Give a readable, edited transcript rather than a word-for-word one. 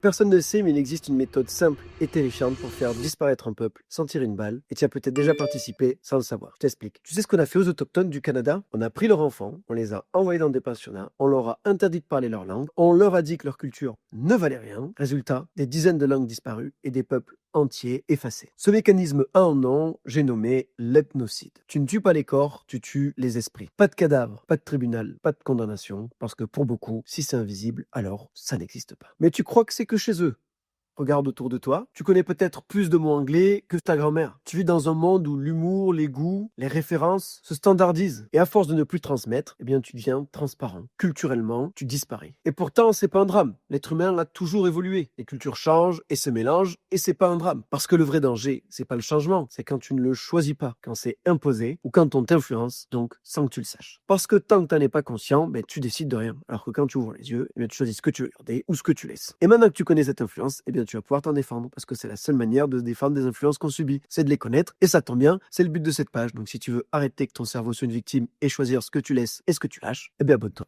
Personne ne sait, mais il existe une méthode simple et terrifiante pour faire disparaître un peuple sans tirer une balle, et tu as peut-être déjà participé sans le savoir. Je t'explique. Tu sais ce qu'on a fait aux autochtones du Canada? On a pris leurs enfants, on les a envoyés dans des pensionnats, on leur a interdit de parler leur langue, on leur a dit que leur culture ne valait rien. Résultat, des dizaines de langues disparues et des peuples entiers effacés. Ce mécanisme a un nom, j'ai nommé l'ethnocide. Tu ne tues pas les corps, tu tues les esprits. Pas de cadavre, pas de tribunal, pas de condamnation, parce que pour beaucoup, si c'est invisible, alors ça n'existe pas. Mais tu crois que c'est que chez eux? Regarde autour de toi. Tu connais peut-être plus de mots anglais que ta grand-mère. Tu vis dans un monde où l'humour, les goûts, les références se standardisent. Et à force de ne plus transmettre, eh bien, tu deviens transparent. Culturellement, tu disparais. Et pourtant, c'est pas un drame. L'être humain a toujours évolué. Les cultures changent et se mélangent et c'est pas un drame. Parce que le vrai danger, c'est pas le changement. C'est quand tu ne le choisis pas, quand c'est imposé ou quand on t'influence, donc sans que tu le saches. Parce que tant que t'en es pas conscient, ben, tu décides de rien. Alors que quand tu ouvres les yeux, eh bien, tu choisis ce que tu veux garder ou ce que tu laisses. Et maintenant que tu connais cette influence, eh bien, tu vas pouvoir t'en défendre parce que c'est la seule manière de se défendre des influences qu'on subit, c'est de les connaître et ça tombe bien, c'est le but de cette page. Donc si tu veux arrêter que ton cerveau soit une victime et choisir ce que tu laisses et ce que tu lâches, eh bien abonne-toi.